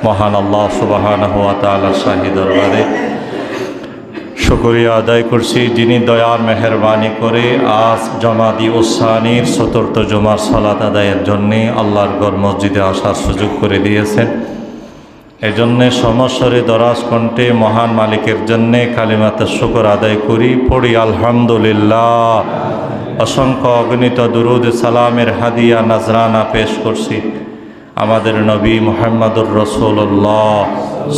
মহান আল্লাহ সুবহানাহু ওয়া তাআলার শাহী দরবারে শুকরিয়া আদায় করছি, যিনি দয়ার মেহেরবানি করে আজ জমাদি উসানির চতুর্থ জুমার সালাত আদায়ের জন্যে আল্লাহর ঘর মসজিদে আসার সুযোগ করে দিয়েছেন। এজন্যে সমস্বরে দরাজ কণ্ঠে মহান মালিকের জন্যে কালিমাতে শুকর আদায় করি, পড়ি আলহামদুলিল্লাহ। অসংখ্য অগণিত দুরুদ সালামের হাদিয়া নাজরানা পেশ করছি আমাদের নবী মুহাম্মদুর রাসূলুল্লাহ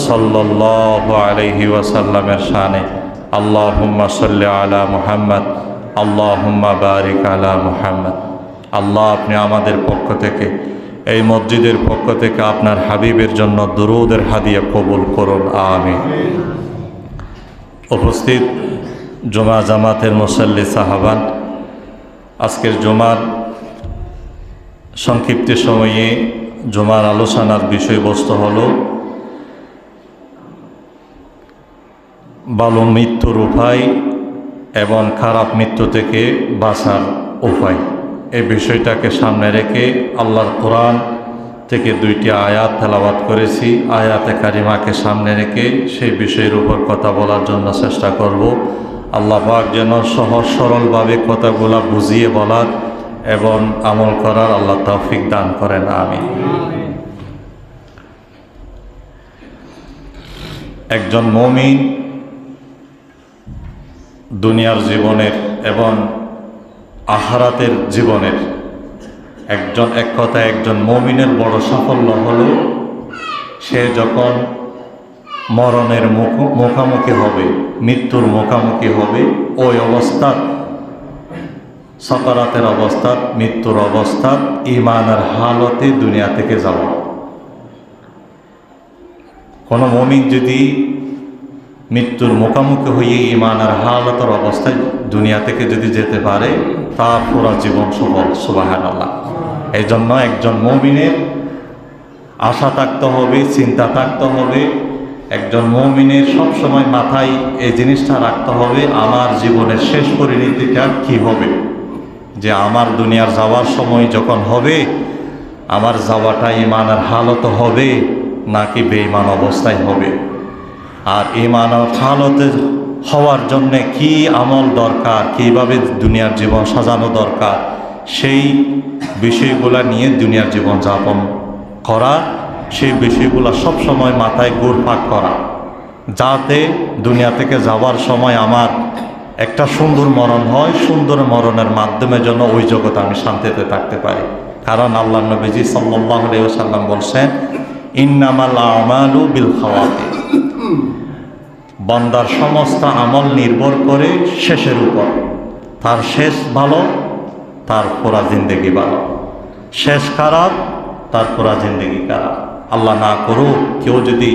সাল্লাল্লাহু আলাইহি ওয়াসাল্লামের শানে। আল্লাহুম্মা সাল্লি আলা মুহাম্মদ, আল্লাহুম্মা বারিক আলা মুহাম্মদ। আল্লাহ, আপনি আমাদের পক্ষ থেকে, এই মসজিদের পক্ষ থেকে আপনার হাবিবের জন্য দুরুদের হাদিয়া কবুল করুন, আমিন। উপস্থিত জুমা জামাতের মুসাল্লি সাহাবান, আজকের জুমার সংক্ষিপ্ত সময়ে জুমার আলোচনার বিষয়বস্তু হল ভালো মৃত্যুর উপায় এবং খারাপ মৃত্যু থেকে বাঁচার উপায়। এই বিষয়টাকে সামনে রেখে আল্লাহর কোরআন থেকে দুইটি আয়াত তেলাওয়াত করেছি। আয়াতে কারিমাকে সামনে রেখে সেই বিষয়ের উপর কথা বলার জন্য চেষ্টা করব। আল্লাহ পাক যেন সহজ সরলভাবে কথাগুলা বুঝিয়ে বলার এবং আমল করার আল্লাহ তৌফিক দান করেন, আমিন। একজন মুমিন দুনিয়ার জীবনের এবং আখিরাতের জীবনের এক কথায় একজন মুমিনের বড় সাফল্য হলো সে যখন মরণের মুখোমুখি হবে, মৃত্যুর মুখোমুখি হবে, ওই অবস্থাত, সাকারাতের অবস্থাত, মৃত্যুর অবস্থাত ঈমানের হালতে দুনিয়া থেকে যাওয়া। কোনো মুমিন যদি মৃত্যুর মুখোমুখি হয়ে ঈমানের হালতের অবস্থায় দুনিয়া থেকে যদি যেতে পারে, তার পুরা জীবন সফল, সুবহানাল্লাহ। এই জন্য একজন মুমিনের আশা থাকতে হবে, চিন্তা থাকতে হবে। একজন মুমিনের সবসময় মাথায় এই জিনিসটা রাখতে হবে, আমার জীবনের শেষ পরিণতিটা কি হবে, যে আমার দুনিয়ার যাওয়ার সময় যখন হবে, আমার যাওয়াটা ঈমানের হালত হবে নাকি বেঈমান অবস্থায় হবে। আর ঈমানের হালতে হওয়ার জন্যে কি আমল দরকার, কীভাবে দুনিয়ার জীবন সাজানো দরকার, সেই বিষয়গুলো নিয়ে দুনিয়ার জীবন যাপন করা, সেই বিষয়গুলো সবসময় মাথায় ঘুরপাক করা, যাতে দুনিয়া থেকে যাওয়ার সময় আমার একটা সুন্দর মরণ হয়, সুন্দর মরণের মাধ্যমে যেন ওই জগতে আমি শান্তিতে থাকতে পারি। কারণ আল্লাহ নবীজি সাল্লাল্লাহু আলাইহি ওয়াসাল্লাম বলছেন, ইন্নামাল আমালু বিল খাওয়াতিম, বান্দার সমস্ত আমল নির্ভর করে শেষের উপর। তার শেষ ভালো, তার পুরা জিন্দেগি ভালো। শেষ খারাপ, তার পুরা জিন্দেগি খারাপ। আল্লাহ না করুক কেউ যদি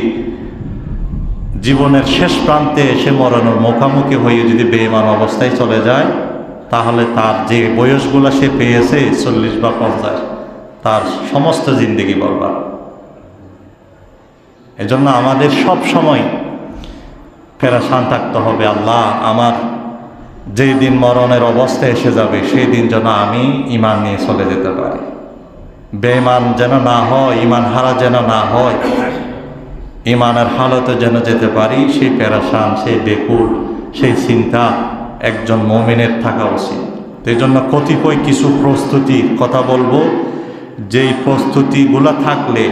জীবনের শেষ প্রান্তে এসে মরণের মুখোমুখি হয়ে যদি বেঈমান অবস্থায় চলে যায়, তাহলে তার যে বয়সগুলো সে পেয়েছে 40 বা 50, তার সমস্ত জিন্দেগি বরবাদ। এজন্য আমাদের সব সময় পেরেশান থাকতে হবে, আল্লাহ আমার যেই দিন মরণের অবস্থা এসে যাবে সেই দিন যেন আমি ঈমান নিয়ে চলে যেতে পারি, বেঈমান যেন না হয়, ঈমান হারা যেন না হয়, ঈমানের হালতে যেন যেতে পারি। সেই পেরেশান, সেই বেকুল, সেই চিন্তা একজন মুমিনের থাকা উচিত। এই জন্য কতিপয় কিছু প্রস্তুতির কথা বলবো, যেই প্রস্তুতিগুলো থাকলে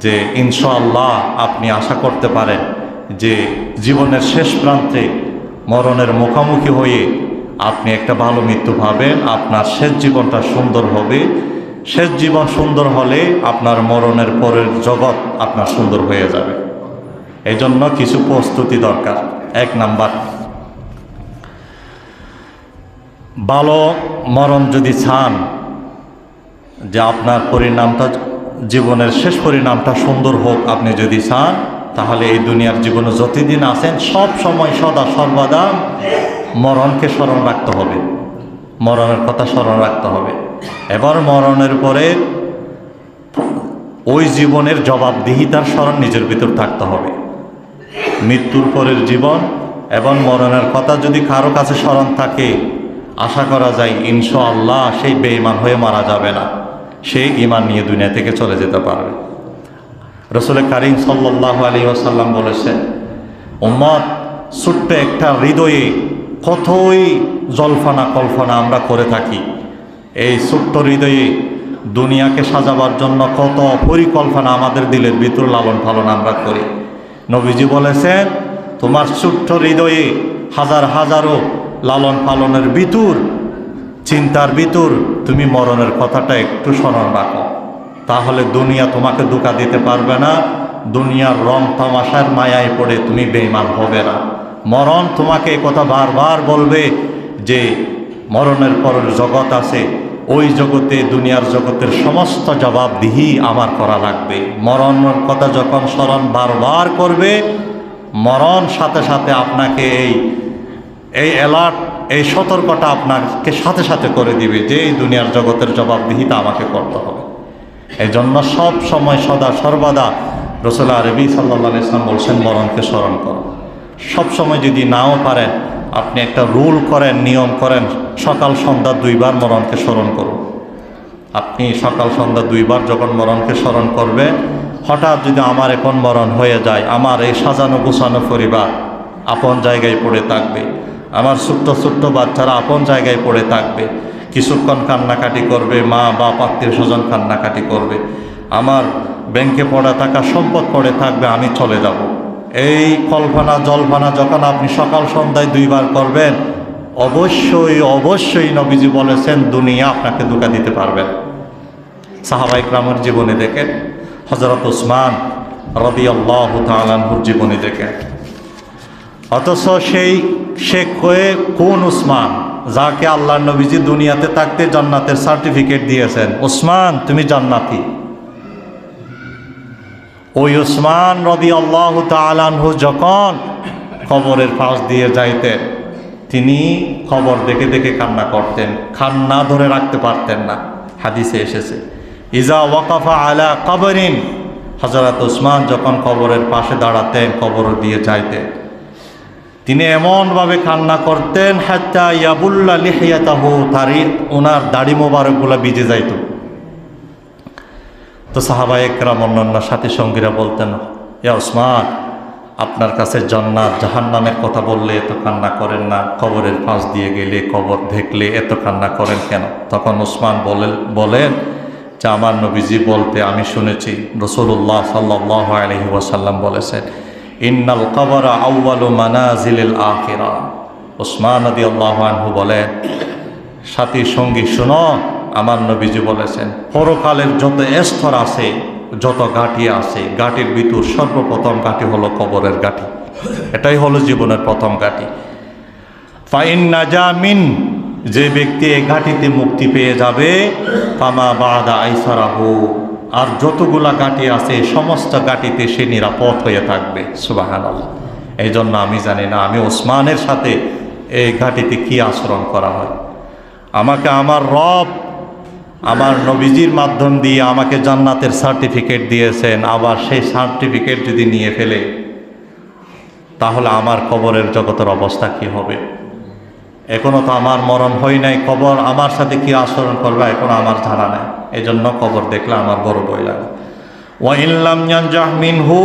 যে ইনশাআল্লাহ আপনি আশা করতে পারেন যে জীবনের শেষ প্রান্তে মরণের মুখোমুখি হয়ে আপনি একটা ভালো মৃত্যু পাবেন, আপনার শেষ জীবনটা সুন্দর হবে। শেষ জীবন সুন্দর হলে আপনার মরণের পরের জগৎ আপনার সুন্দর হয়ে যাবে। এই জন্য কিছু প্রস্তুতি দরকার। 1 নাম্বার, ভালো মরণ যদি চান, যে আপনার পরিণামটা, জীবনের শেষ পরিণামটা সুন্দর হোক, আপনি যদি চান, তাহলে এই দুনিয়ার জীবনে যতদিন আছেন সব সময় সদা সর্বদা মরণকে স্মরণ রাখতে হবে, মরণের কথা স্মরণ রাখতে হবে। এবার মরণের পরে ওই জীবনের জবাবদিহিতার স্মরণ নিজের ভিতর থাকতে হবে। মৃত্যুর পরের জীবন এবং মরণের কথা যদি কারো কাছে স্মরণ থাকে, আশা করা যায় ইনশাআল্লাহ সেই বেঈমান হয়ে মারা যাবে না, সেই ঈমান নিয়ে দুনিয়া থেকে চলে যেতে পারবে। রাসূল কারীম সাল্লাল্লাহু আলাইহি ওয়াসাল্লাম বলেছেন, উম্মত ছোট্ট একটা হৃদয়ে কতই জল্পনা কল্পনা আমরা করে থাকি। এই ছোট্ট হৃদয়ে দুনিয়াকে সাজাবার জন্য কত পরিকল্পনা আমাদের দিলের ভিতর লালন পালন আমরা করি। নবীজি বলেছেন, তোমার ছোট্ট হৃদয়ে হাজার হাজারো লালন পালনের ভিতর, চিন্তার ভিতর তুমি মরণের কথাটা একটু স্মরণ রাখো, তাহলে দুনিয়া তোমাকে ধোঁকা দিতে পারবে না। দুনিয়ার রং তামাশার মায়ায় পড়ে তুমি বেঈমান হবে না। মরণ তোমাকে কথা বারবার বলবে যে মরণের পরের জগৎ আছে, ওই জগতে, দুনিয়ার জগতের সমস্ত জবাবদিহি আমার করা লাগবে। মরণের কথা যখন স্মরণ বারবার করবে, মরণ সাথে সাথে আপনাকে এই অ্যালার্ট, এই সতর্কতা আপনাকে সাথে সাথে করে দিবে যে এই দুনিয়ার জগতের জবাবদিহিতা আমাকে করতে হবে। এই জন্য সব সময় সদা সর্বদা রাসূল আরবি সাল্লাল্লাহু আলাইহি ওয়াসাল্লাম বলছেন, মরণকে স্মরণ করো। সব সময় যদি নাও পারেন, আপনি একটা রুল করেন, নিয়ম করেন, সকাল সন্ধ্যা 2 বার মরণকে স্মরণ করুন। আপনি সকাল সন্ধ্যা 2 বার যখন মরণকে স্মরণ করবে, হঠাৎ যদি আমার এখন মরণ হয়ে যায়, আমার এই সাজানো গোছানো পরিবার আপন জায়গায় পড়ে থাকবে, আমার ছোট্ট ছোট্ট বাচ্চারা আপন জায়গায় পড়ে থাকবে, কিছুক্ষণ কান্নাকাটি করবে, মা বাপ আত্মীয় স্বজন কান্নাকাটি করবে, আমার ব্যাংকে পড়ে থাকা সম্পদ পড়ে থাকবে, আমি চলে যাব। এই কল্পনা জল্পনা যখন আপনি সকাল সন্ধ্যায় 2 বার করবেন, অবশ্যই অবশ্যই নবীজি বলেছেন দুনিয়া আপনাকে ধোঁকা দিতে পারবেন। সাহাবা ইকরামের জীবনে দেখেন, হযরত উসমান রাদিয়াল্লাহু তাআলা আনহুর জীবনে দেখেন, অথচ সে কোন উসমান যাকে আল্লাহ নবীজি দুনিয়াতে থাকতে জান্নাতের সার্টিফিকেট দিয়েছেন, উসমান তুমি জান্নাতি। ওই উসমান রাদিয়াল্লাহু তাআলা আনহু যখন কবরের পাশ দিয়ে যাইতেন, তিনি কবর দেখে দেখে কান্না করতেন, কান্না ধরে রাখতে পারতেন না। হাদিসে এসেছে, ইজা ওয়াকাফা আলা কবরিন, হযরত উসমান যখন কবরের পাশে দাঁড়াতেন, কবর দিয়ে যাইতেন, তিনি এমনভাবে কান্না করতেন, হাত্তা ইয়াবুল্লা লিহিয়াতাহু, ওনার দাড়ি মোবারকগুলো ভিজে যাইত। তো সাহাবায়ে কেরাম অন্যান্য সাথী সঙ্গীরা বলতেন, ইয়া উসমান, আপনার কাছে জান্নাত জাহান্নামের কথা বললে এত কান্না করেন না, কবরের পাশ দিয়ে গেলে, কবর দেখলে এত কান্না করেন কেন? তখন উসমান বলেন যে আমার নবীজি বলতে আমি শুনেছি, রাসূলুল্লাহ সাল্লাল্লাহু আলাইহি ওয়াসাল্লাম বলেছেন, ইন্নাল কবরা আউয়ালু মানাজিলিল আখিরাহ। উসমান রাদিয়াল্লাহু আনহু বলেন, সাথী সঙ্গী শুনো, আমার নবীজি বলেছেন পরকালের যত স্তর আছে, যত ঘাটি আছে, ঘাটির ভিতর সর্বপ্রথম ঘাটি হলো কবরের ঘাটি। এটাই হলো জীবনের প্রথম ঘাটি। ফাইন নাজা মিন, যে ব্যক্তি এই ঘাটিতে মুক্তি পেয়ে যাবে, ফামা বাদা আইসারাহু, আর যতগুলা ঘাটি আছে সমস্ত ঘাটিতে সে নিরাপদ হয়ে থাকবে। সুবহানাল্লাহ। এই জন্য আমি জানি না আমি ওসমানের সাথে এই ঘাটিতে কি আচরণ করা হয়। আমাকে আমার রব আমার নবীজির মাধ্যম দিয়ে আমাকে জান্নাতের সার্টিফিকেট দিয়েছেন, আবার সেই সার্টিফিকেট যদি নিয়ে ফেলে, তাহলে আমার কবরের জগতের অবস্থা কি হবে? এখনো তো আমার মরণ হয় নাই, কবর আমার সাথে কি আচরণ করবে এখনো আমার জানা নাই। এই জন্য কবর দেখলে আমার বড় ভয় লাগে। ওয়া ইল্লাম ইয়ানজাহ মিনহু,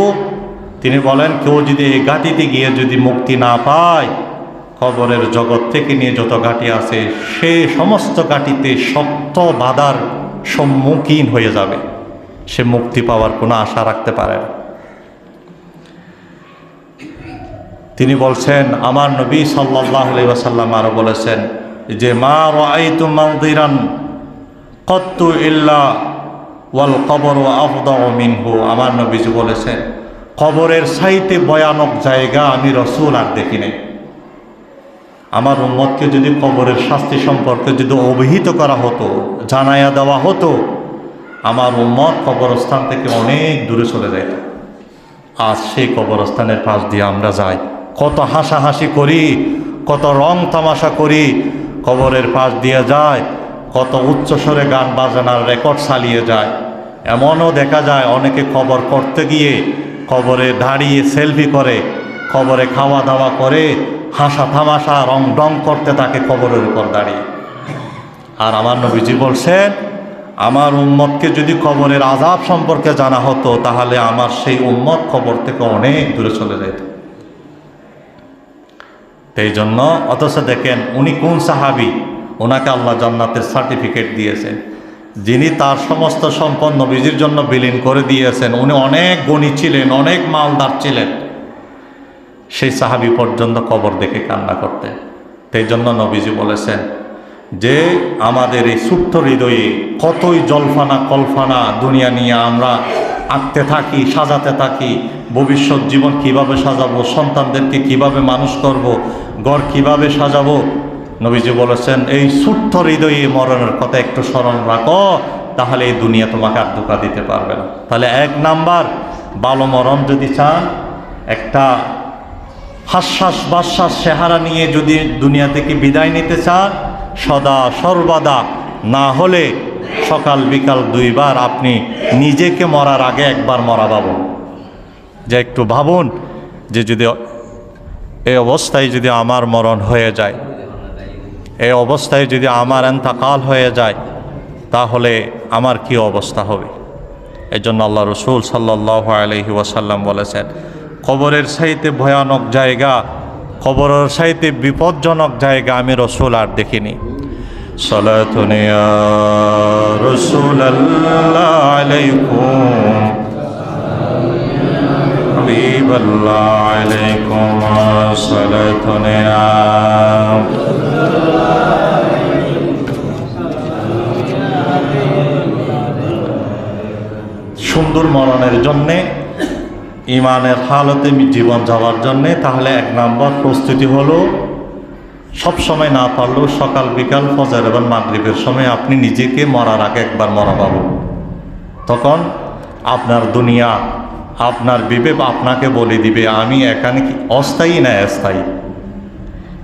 তিনি বলেন কেউ যদি এই ঘাটিতে গিয়ে যদি মুক্তি না পায়, কবরের জগৎ থেকে নিয়ে যত ঘাটি আছে সে সমস্ত ঘাটিতে শক্ত বাধার সম্মুখীন হয়ে যাবে, সে মুক্তি পাওয়ার কোনো আশা রাখতে পারে না। তিনি বলছেন, আমার নবী সাল্লাল্লাহু আলাইহি ওয়াসাল্লাম আরো বলেছেন যে মা রাআইতু মাওদিরান কত্তু ইল্লা ওয়াল কবরু আফদাউ মিনহু। আমার নবীজি বলেছেন কবরের চাইতে ভয়ানক জায়গা আমি রাসূল আর দেখি নাই। আমার উম্মতকে যদি কবরের শাস্তি সম্পর্কে যদি অবহিত করা হতো, জানাইয়া দেওয়া হতো, আমার উম্মত কবরস্থান থেকে অনেক দূরে চলে যেত। আজ সেই কবরস্থানের পাশ দিয়ে আমরা যাই, কত হাসাহাসি করি, কত রং তামাশা করি, কবরের পাশ দিয়ে যায়, কত উচ্চস্বরে গান বাজনার রেকর্ড চালিয়ে যায়। এমনও দেখা যায় অনেকে কবর করতে গিয়ে কবরে দাঁড়িয়ে সেলফি করে, কবরে খাওয়া দাওয়া করে, হাসা তামাশা রং ডং করতে থাকে কবরের উপর দাঁড়িয়ে। আর আমার নবীজি বলছেন আমার উম্মতকে যদি কবরের আযাব সম্পর্কে জানা হতো, তাহলে আমার সেই উম্মত কবর থেকে অনেক দূরে চলে যেত। এই জন্য অথচ দেখেন উনি কোন সাহাবী, ওনাকে আল্লাহ জান্নাতের সার্টিফিকেট দিয়েছেন, যিনি তার সমস্ত সম্পদ নবীজির জন্য বিলীন করে দিয়েছেন। উনি অনেক গণী ছিলেন, অনেক মালদার ছিলেন, সেই সাহাবী পর্যন্ত কবর দেখে কান্না করতেন। সেই জন্য নবীজি বলেছেন যে আমাদের এই ছোট্ট হৃদয়ে কতই জল্পনা কল্পনা দুনিয়া নিয়ে আমরা আঁকতে থাকি, সাজাতে থাকি, ভবিষ্যৎ জীবন কিভাবে সাজাবো, সন্তানদেরকে কিভাবে মানুষ করব, ঘর কিভাবে সাজাবো। নবীজি বলেছেন এই ছোট্ট হৃদয়ে মরণের কথা একটু স্মরণ রাখো, তাহলে এই দুনিয়া তোমাকে আর ধোঁকা দিতে পারবে না। তাহলে 1 নাম্বার, ভালো মরণ যদি চান, একটা হাস্যাস বাস্যাস চেহারা নিয়ে যদি দুনিয়া থেকে বিদায় নিতে চান, সদা সর্বদা না হলে সকাল বিকাল 2 বার আপনি নিজেকে মরার আগে একবার মরা ভাবুন, যে একটু ভাবুন যে যদি এই অবস্থায় যদি আমার মরণ হয়ে যায়, এই অবস্থায় যদি আমার ইন্তেকাল হয়ে যায়, তাহলে আমার কি অবস্থা হবে। এই জন্য আল্লাহ রসুল সাল্লাল্লাহু আলাইহি ওয়াসাল্লাম বলেছেন, কবরের চাইতে ভয়ানক জায়গা, কবরের চাইতে বিপজ্জনক জায়গা আমি রসুল আর দেখিনি। সালাতুন ইয়া রাসূলুল্লাহ আলাইকুম হাবিবাল্লাহ আলাইকুম সালাতুন ইয়া সুন্দর মরণের জন্যে, ইমানের হালতে জীবন যাওয়ার জন্যে, তাহলে 1 নম্বর প্রস্তুতি হলো সবসময় না পারলেও সকাল বিকাল ফজর এবং মাগরিবের সময় আপনি নিজেকে মরার আগে একবার মরা পাবেন। তখন আপনার দুনিয়া, আপনার বিবেক আপনাকে বলে দিবে আমি এখানে কি অস্থায়ী না স্থায়ী।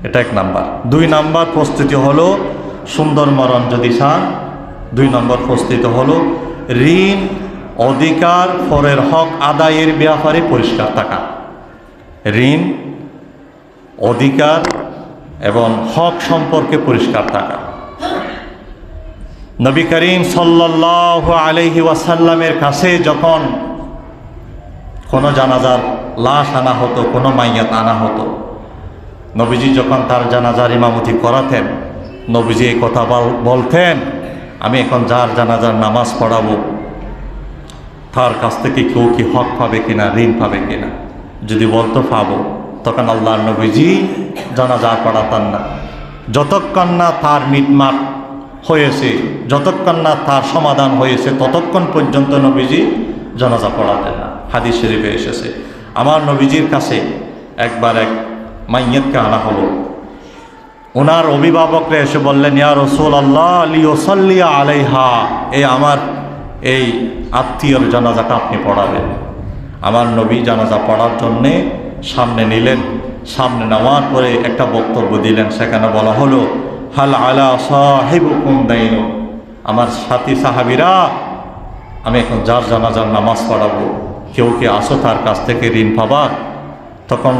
এটা 1 নাম্বার। 2 নাম্বার প্রস্তুতি হলো সুন্দর মরণ যদি চান, 2 নম্বর প্রস্তুতি হলো ঋণ অধিকার পরের হক আদায়ের ব্যাপারে পরিষ্কার থাকা। ঋণ অধিকার এবং হক সম্পর্কে পরিষ্কার থাকা। নবী করিম সাল্লাল্লাহু আলাইহি ওয়াসাল্লামের কাছে যখন কোনো জানাজার লাশ আনা হতো, কোনো মাইয়াত আনা হতো, নবীজি যখন তার জানাজার ইমামতি করাতেন, নবীজি এই কথা বলতেন, আমি এখন যার জানাজার নামাজ পড়াবো তার কাছ থেকে কেউ কি হক পাবে কিনা, ঋণ পাবে কিনা। যদি বলতো পাবো, তখন আল্লাহর নবীজি জানাজা পড়াতেন না যতক্ষণ না তার মিটমাট হয়েছে, যতক্ষণ না তার সমাধান হয়েছে, ততক্ষণ পর্যন্ত নবীজি জানাজা পড়াতেন না। হাদিস শরীফে এসেছে। আমার নবীজির কাছে একবার এক মাইয়াতকে আনা হলো। ওনার অভিভাবকরা এসে বললেন, ইয়া রাসূলুল্লাহ লিউসাল্লি আলাইহা, আমার এই আত্মীয়র জানাজাটা আপনি পড়াবেন। আমার নবী জানাজা পড়ার জন্যে সামনে নিলেন। সামনে নেওয়ার পরে একটা বক্তব্য দিলেন। সেখানে বলা হলো, হাল আলা সাহিবুকুম দাইন, আমার সাথী সাহাবীরা, আমি এখন যার জানাজার নামাজ পড়াবো, কেউ কি আসো তার কাছ থেকে ঋণ পাবা? তখন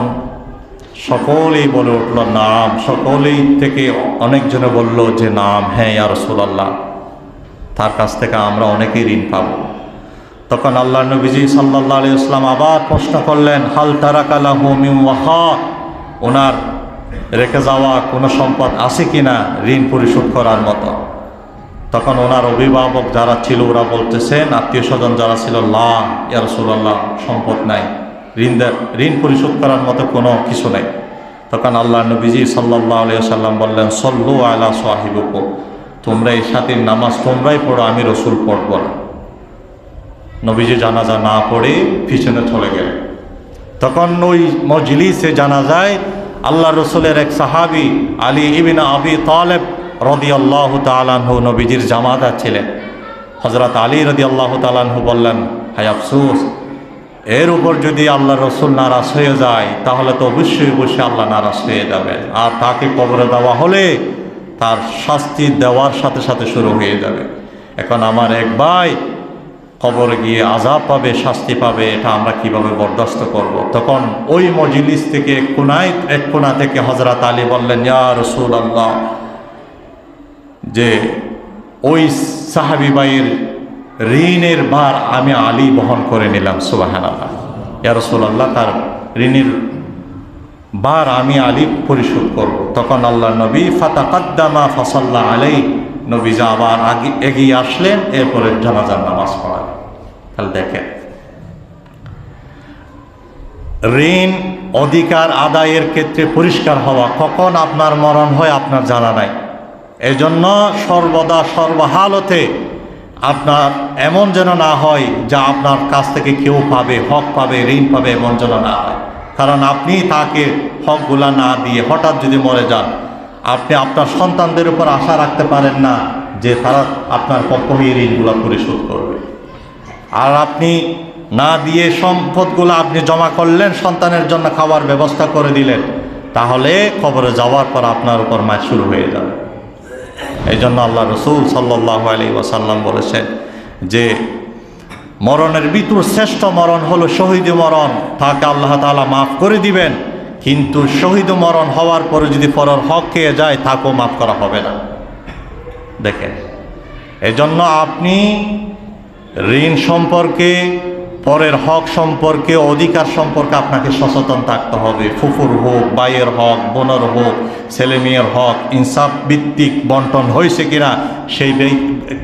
সকলেই বলে উঠল নাম। সকলেই থেকে অনেকজনে বলল যে নাম, হ্যাঁ ইয়া রাসূলুল্লাহ, তার কাছ থেকে আমরা অনেকেই ঋণ পাব। তখন আল্লাহ নবীজি সাল্লাল্লাহু আলাইহি ওয়াসাল্লাম আবার প্রশ্ন করলেন, হাল তারাকা লাহু মিন ওয়াফা, ওনার রেখে যাওয়া কোনো সম্পদ আছে কিনা ঋণ পরিশোধ করার মতো? তখন ওনার অভিভাবক যারা ছিল ওরা বলতেছেন, আত্মীয় স্বজন যারা ছিল, লা ইয়া রাসূলুল্লাহ, সম্পদ নাই, ঋণ পরিশোধ করার মতো কোনো কিছু নাই। তখন আল্লাহ নবীজি সাল্লাল্লাহু আলাইহি ওয়াসাল্লাম বললেন, সল্লু আলা সাহিবুকুম, তোমরা এই সাথীর নামাজ তোমরাই পড়ো, আমি রসুল পড়ব না। নবীজি জানাজা না পড়ে পিছনে চলে গেলেন। তখন ওই মজলিসে জানাজায় আল্লাহ রসুলের এক সাহাবী আলী ইবনে আবি তালেব রাদিয়াল্লাহু তাআলা আনহু নবীজির জামাতা ছিলেন। হযরত আলী রাদিয়াল্লাহু তাআলা আনহু বললেন, হায় আফসোস, এর উপর যদি আল্লাহ রসুল নারাজ হয়ে যায় তাহলে তো অবশ্যই আল্লাহ নারাজ হয়ে যাবে, আর তাকে কবরে দেওয়া হলে তার শাস্তি দেওয়ার সাথে সাথে শুরু হয়ে যাবে। এখন আমার এক ভাই কবরে গিয়ে আযাব পাবে, শাস্তি পাবে, এটা আমরা কিভাবে বরদাস্ত করব? তখন ওই মজলিস থেকে এক কোণা থেকে হযরত আলী বললেন, ইয়া রাসূলুল্লাহ, যে ওই সাহাবী ভাইয়ের ঋণের ভার আমি আলী বহন করে নিলাম। সুবহানাল্লাহ। ইয়া রাসূলুল্লাহ, তার ঋণের ভার আমি আলী পরিশোধ করব। তখন আল্লাহ নবী ফাতাকাদ্দামা ফাসাল্লা আলাইহি, নবী যা আবার আগে এগিয়ে আসলেন, এরপরে জানাজার নামাজ পড়ালেন। তাহলে দেখেন, ঋণ অধিকার আদায়ের ক্ষেত্রে পরিষ্কার হওয়া, কখন আপনার মরণ হয় আপনার জানা নাই। এজন্য সর্বদা সর্বহালতে আপনার এমন যেন না হয় যা আপনার কাছ থেকে কেউ পাবে, হক পাবে, ঋণ পাবে, এমন যেন না হয়। কারণ আপনি তাকে হকগুলা না দিয়ে হঠাৎ যদি মরে যান, আপনি আপনার সন্তানদের উপর আশা রাখতে পারেন না যে তারা আপনার পক্ষ হয়ে ঋণগুলো পরিশোধ করবে। আর আপনি না দিয়ে সম্পদগুলো আপনি জমা করলেন, সন্তানের জন্য খাওয়ার ব্যবস্থা করে দিলেন, তাহলে কবরে যাওয়ার পর আপনার উপর মাছ শুরু হয়ে যাবে। এই জন্য আল্লাহ রসুল সাল্লাল্লাহু আলাইহি ওয়াসাল্লাম বলেছেন যে মরণের ভিতর শ্রেষ্ঠ মরণ হলো শহীদ মরণ, তাকে আল্লাহ তাআলা মাফ করে দিবেন। কিন্তু শহীদ মরণ হওয়ার পরে যদি পরের হক খেয়ে যায়, তাকেও মাফ করা হবে না। দেখেন, এজন্য আপনি ঋণ সম্পর্কে, পরের হক সম্পর্কে, অধিকার সম্পর্কে আপনাকে সচেতন থাকতে হবে। ফুফুর হোক, ভাইয়ের হক, বোনের হোক, ছেলে মেয়ের হক ইনসাফ ভিত্তিক বন্টন হয়েছে কিনা, সেই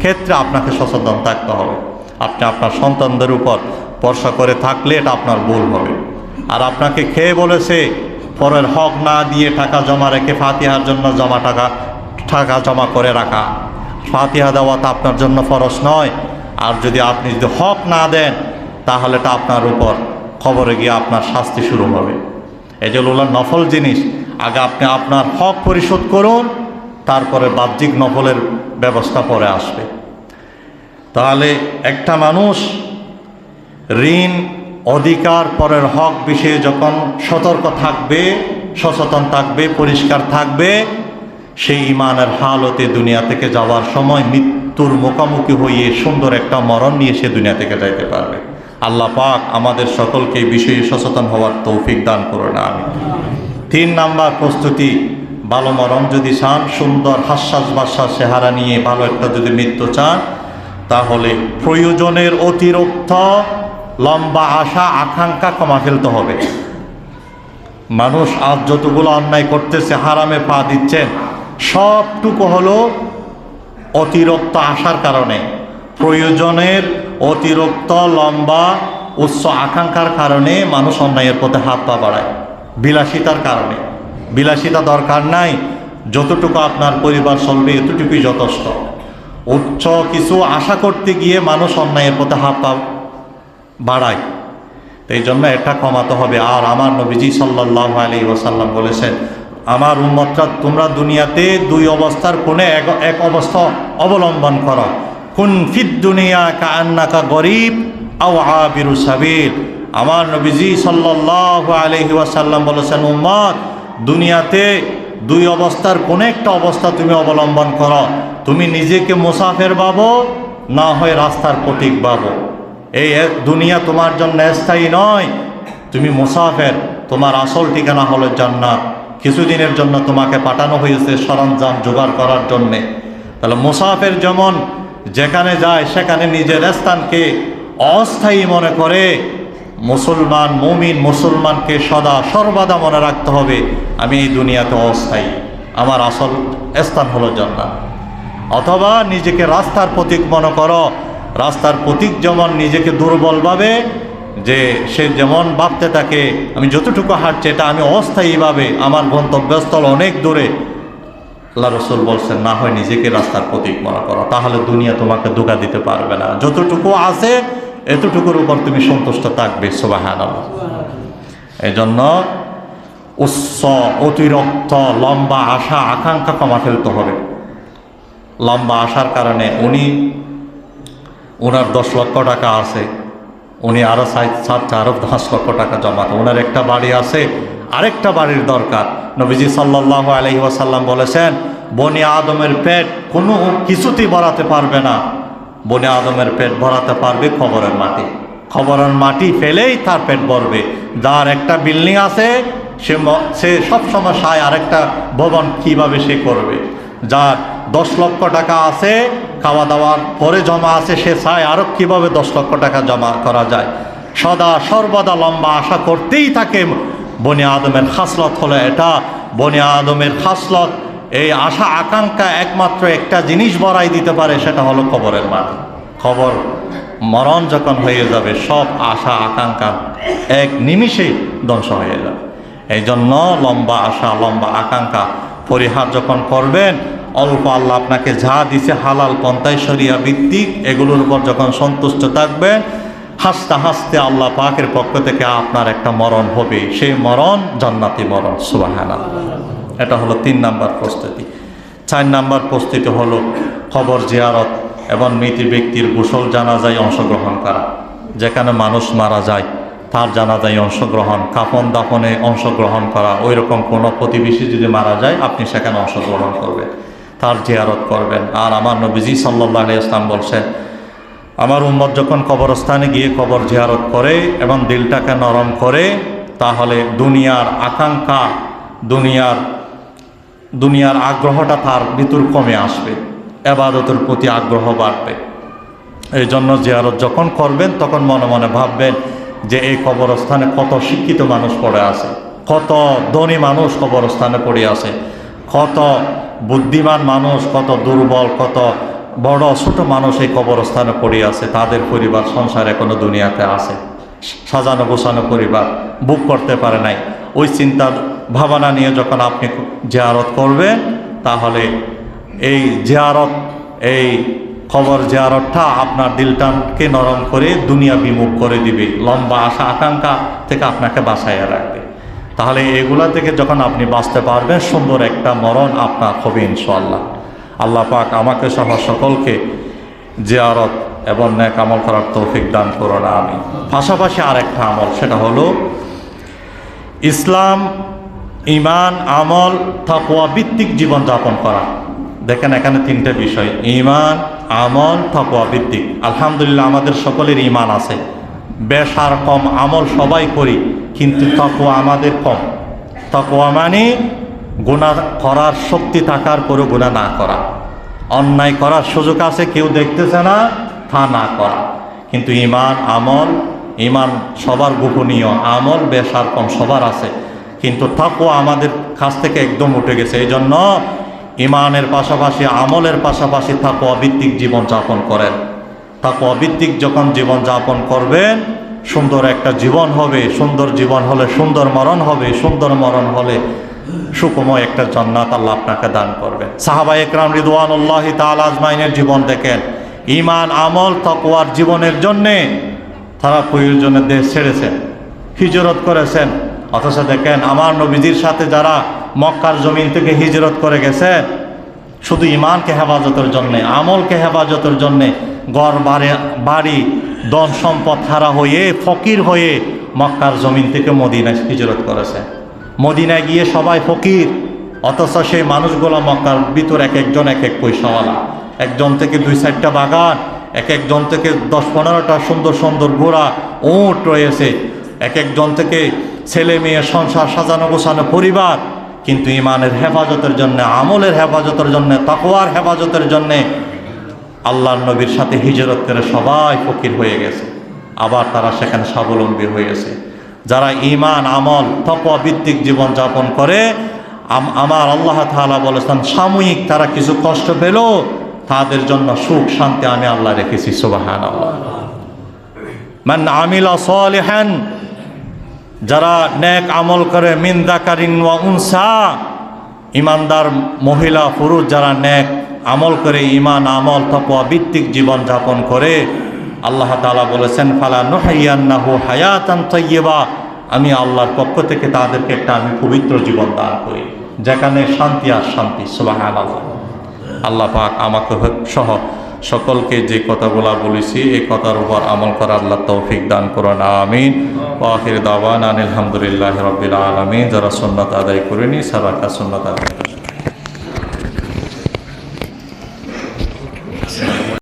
ক্ষেত্রে আপনাকে সচেতন থাকতে হবে। আপনি আপনার সন্তানদের উপর ভরসা করে থাকলে এটা আপনার ভুল হবে। আর আপনাকে খেয়ে বলেছে পরের হক না দিয়ে টাকা জমা রেখে ফাতিহার জন্য টাকা জমা করে রাখা, ফাতিহা দেওয়াটা আপনার জন্য ফরজ নয়। আর যদি আপনি হক না দেন, তাহলে এটা আপনার উপর খবরে গিয়ে আপনার শাস্তি শুরু হবে। এই যে নফল জিনিস, আগে আপনি আপনার হক পরিশোধ করুন, তারপরে বাহ্যিক নফলের ব্যবস্থা পরে আসবে। তাহলে একটা মানুষ ঋণ, অধিকার, পরের হক বিষয়ে যখন সতর্ক থাকবে, সচেতন থাকবে, পরিষ্কার থাকবে, সেই ইমানের হালতে দুনিয়া থেকে যাওয়ার সময় মৃত্যুর মুখোমুখি হয়ে সুন্দর একটা মরণ নিয়ে সে দুনিয়া থেকে যাইতে পারবে। আল্লাহ পাক আমাদের সকলকে এই বিষয়ে সচেতন হওয়ার তৌফিক দান করুন। আমি 3 নাম্বার প্রস্তুতি, ভালো মরণ যদি চান, সুন্দর হাস্যাস বাস্যাস চেহারা নিয়ে ভালো একটা যদি মৃত্যু চান, তাহলে প্রয়োজনের অতিরিক্ত লম্বা আশা আকাঙ্ক্ষা কমা ফেলতে হবে। মানুষ আজ যতগুলো অন্যায় করতেছে, হারামে পা দিচ্ছেন, সবটুকু হলো অতিরিক্ত আশার কারণে, প্রয়োজনের অতিরিক্ত লম্বা উচ্চ আকাঙ্ক্ষার কারণে মানুষ অন্যায়ের পথে হাত পা বাড়ায়। বিলাসিতার কারণে, বিলাসিতা দরকার নাই, যতটুকু আপনার পরিবার চলবে এতটুকুই যথেষ্ট। উচ্চ কিছু আশা করতে গিয়ে মানুষ অন্যায়ের পথে হাত পা বাড়ায়। এই জন্য এটা কমাতে হবে। আর আমার নবীজি সাল্লাল্লাহু আলাইহি ওয়াসাল্লাম বলেছেন, আমার উম্মতরা তোমরা দুনিয়াতে 2 অবস্থার কোনে এক অবস্থা অবলম্বন করো। কুন ফিদ দুনিয়া কাআন্নাকা গরীব আও আবিরু সাবিল। আমার নবীজি সাল্লাল্লাহু আলাইহি ওয়াসাল্লাম বলেছেন, উম্মত দুনিয়াতে 2 অবস্থার কোন একটা অবস্থা তুমি অবলম্বন করো। তুমি নিজেকে মুসাফির ভাবো, না হয় রাস্তার পথিক ভাবো। এই দুনিয়া তোমার জন্য স্থায়ী নয়, তুমি মুসাফির, তোমার আসল ঠিকানা হলো জান্নাত। কিছুদিনের জন্য তোমাকে পাঠানো হয়েছে সরঞ্জাম জোগাড় করার জন্যে। তাহলে মুসাফির যেমন যেখানে যায় সেখানে নিজের স্থানকে অস্থায়ী মনে করে, মুসলমান মুমিন মুসলমানকে সদা সর্বদা মনে রাখতে হবে, আমি এই দুনিয়াতে অস্থায়ী, আমার আসল স্থান হলো জান্নাত। অথবা নিজেকে রাস্তার প্রতীক মনে করো, রাস্তার প্রতীক যেমন নিজেকে দুর্বল ভাবে, যে সে যেমন ভাবতে থাকে আমি যতটুকু হাঁটছি এটা আমি অস্থায়ীভাবে, আমার গন্তব্যস্থল অনেক দূরে। আল্লাহ রাসূল বলছেন, না হয় নিজেকে রাস্তার প্রতীক মনে করো, তাহলে দুনিয়া তোমাকে ধোঁকা দিতে পারবে না। যতটুকু আছে এতটুকুর উপর তুমি সন্তুষ্ট থাকবে। সুবহানাল্লাহ। এই জন্য উচ্চ অতিরিক্ত লম্বা আশা আকাঙ্ক্ষা কমা ফেলতে হবে। লম্বা আশার কারণে ওনার 10 লক্ষ টাকা আছে, উনি আরও চাচ্ছে আরও 10 লক্ষ টাকা জমাতে। ওনার একটা বাড়ি আছে, আরেকটা বাড়ির দরকার। নবীজি সাল্লাল্লাহু আলাইহি ওয়াসাল্লাম বলেছেন, বনি আদমের পেট কোনো কিছুতেই ভরাতে পারবে না, বনি আদমের পেট ভরাতে পারবে খবরের মাটি। খবরের মাটি ফেলেই তার পেট ভরবে। যার একটা বিল্ডিং আছে সে সবসময় চায় আরেকটা ভবন কিভাবে সে করবে। যার 10 লক্ষ টাকা আছে খাওয়া দাওয়ার পরে জমা আছে, সে চায় আরও কীভাবে 10 লক্ষ টাকা জমা করা যায়। সদা সর্বদা লম্বা আশা করতেই থাকে। বনি আদমের খাসলত হলো এটা। বনি আদমের খাসলত, এই আশা আকাঙ্ক্ষা একমাত্র একটা জিনিস বড়াই দিতে পারে, সেটা হলো কবরের মাটি। কবর মরণ যখন হয়ে যাবে, সব আশা আকাঙ্ক্ষা এক নিমিষেই ধ্বংস হয়ে যাবে। এই জন্য লম্বা আশা, লম্বা আকাঙ্ক্ষা পরিহার যখন করবেন, অল্প আল্লাহ আপনাকে যা দিছে হালাল পন্থায় শরিয়া ভিত্তিক, এগুলোর উপর যখন সন্তুষ্ট থাকবেন, হাসতে হাসতে আল্লাহ পাকের পক্ষ থেকে আপনার একটা মরণ হবে। সেই মরণ জান্নাতি মরণ। সুবহানাল্লাহ। এটা হলো 3 নাম্বার প্রস্তুতি। 4 নাম্বার প্রস্তুতি হলো কবর জিয়ারত এবং মৃত ব্যক্তির গোসল জানাজায় অংশগ্রহণ করা। যেখানে মানুষ মারা যায় তার জানাজায় অংশগ্রহণ, কাফন দাফনে অংশগ্রহণ করা। ওই রকম কোনো প্রতিবেশী যদি মারা যায়, আপনি সেখানে অংশগ্রহণ করবেন, তার জিয়ারত করবেন। আর আমার নবীজি সাল্লাল্লাহু আলাইহি ওয়াসাল্লাম বলছেন, আমার উম্মত যখন কবরস্থানে গিয়ে কবর জিয়ারত করে এবং দিলটাকে নরম করে, তাহলে দুনিয়ার আকাঙ্ক্ষা, দুনিয়ার আগ্রহটা তার ভিতর কমে আসবে, ইবাদতের প্রতি আগ্রহ বাড়বে। এই জন্য জিয়ারত যখন করবেন, তখন মনে মনে ভাববেন যে এই কবরস্থানে কত শিক্ষিত মানুষ পড়ে আছে, কত ধনী মানুষ কবরস্থানে পড়ে আছে, কত বুদ্ধিমান মানুষ, কত দুর্বল, কত বড় ছোট মানুষ এই কবরস্থানে পড়ে আছে। তাদের পরিবার সংসার এখনো দুনিয়াতে আছে, সাজানো গোছানো পরিবার, বুক করতে পারে নাই। ওই চিন্তা ভাবনা নিয়ে যখন আপনি জিয়ারত করবেন, তাহলে এই জিয়ারত, এই কবর জিয়ারতটা আপনার দিলটাকে নরম করে দুনিয়া বিমুখ করে দিবে, লম্বা আশা আকাঙ্ক্ষা থেকে আপনাকে বাঁচাইয়া রাখবে। তাহলে এগুলা থেকে যখন আপনি বাঁচতে পারবেন, সুন্দর একটা মরণ আপনার হবে ইনশাআল্লাহ। আল্লাহ পাক আমাকে সহ সকলকে জিয়ারত এবং নেক আমল করার তৌফিক দান করুন, আমিন। পাশাপাশি আরেকটা আমল, সেটা হলো ইসলাম, ঈমান, আমল, তাকওয়া ভিত্তিক জীবনযাপন করা। দেখেন এখানে 3টে বিষয়, ঈমান, আমল, তাকওয়া ভিত্তিক। আলহামদুলিল্লাহ আমাদের সকলের ঈমান আছে, বেশ আর কম আমল সবাই করি, কিন্তু তাকওয়া আমাদের কম। তাকওয়া মানে গুনাহ করার শক্তি থাকার পরেও গুনাহ না করা, অন্যায় করার সুযোগ আছে কেউ দেখতেছে না, তা না করা। কিন্তু ঈমান, আমল, ঈমান সবার গোপনীয়, আমল বেশ আর কম সবার আছে, কিন্তু তাকওয়া আমাদের কাছ থেকে একদম উঠে গেছে। এই জন্য ঈমানের পাশাপাশি, আমলের পাশাপাশি তাকওয়া ভিত্তিক জীবনযাপন করেন। তাকওয়া ভিত্তিক যখন জীবনযাপন করবেন, সুন্দর একটা জীবন হবে। সুন্দর জীবন হলে সুন্দর মরণ হবে, সুন্দর মরণ হলে সুখময় একটা জান্নাত আল্লাহ আপনাকে দান করবেন। সাহাবায়ে কেরাম রিদওয়ানুল্লাহি তাআলা আজমাইনের জীবন দেখেন, ঈমান, আমল, তাকওয়ার জীবনের জন্যে তারা প্রয়োজনে দেশ ছেড়েছেন, হিজরত করেছেন। অথচ দেখেন আমার নবীজির সাথে যারা মক্কার জমিন থেকে হিজরত করে গেছেন, শুধু ঈমানকে হেফাজতের জন্যে, আমলকে হেফাজতের জন্যে, ঘর বাড়ি ধন সম্পদ হারা হয়ে, ফকির হয়ে মক্কার জমিন থেকে মদিনায় হিজরত করেছেন। মদিনায় গিয়ে সবাই ফকির, অথচ সেই মানুষগুলো মক্কার ভিতর এক একজন এক এক পয়সাওয়ালা, একজন থেকে 2-4টা বাগান, এক একজন থেকে 10-15টা সুন্দর সুন্দর ঘোড়া, উট রয়েছে, এক একজন থেকে ছেলে মেয়ে, সংসার সাজানো গোছানো পরিবার। কিন্তু ঈমানের হেফাজতের জন্য, আমলের হেফাজতের জন্য, তাকওয়ার হেফাজতের জন্যে আল্লাহর নবীর সাথে হিজরত করে সবাই ফকির হয়ে গেছে, আবার তারা সেখানে স্বাবলম্বী হয়েছে। যারা ঈমান, আমল, তাকওয়া ভিত্তিক জীবনযাপন করে, আমার আল্লাহ তাআলা বলেছেন সাময়িক তারা কিছু কষ্ট পেল, তাদের জন্য সুখ শান্তি আমি আল্লাহ রেখেছি। সুবহানাল্লাহ। মান আমিলা সালিহান, যারা নেক আমল করে, মিন যাকারিন ওয়া উনসা, ইমানদার মহিলা পুরুষ যারা নেক আমল করে, ঈমান, আমল, তাকওয়া ভিত্তিক জীবনযাপন করে, আল্লাহ তাআলা বলেছেন ফালা নুহইয়ান্নাহু হায়াতান তাইয়্যিবা, আমি আল্লাহর পক্ষ থেকে তাদেরকে একটা আমি পবিত্র জীবন দান করি, যেখানে শান্তি আর শান্তি। সুবহানাল্লাহ। আল্লাহ পাক আমাকে সহ সকলকে যে কথাগুলা বলেছি এই কথার উপর আমল করা আল্লাহ তৌফিক দান করুন, আমিন। ওয়া আখির দাওয়ানা আলহামদুলিল্লাহি রাব্বিল আলামিন। যারা সুন্নাত আদায় করেনি, সারাকা সুন্নাত আদায়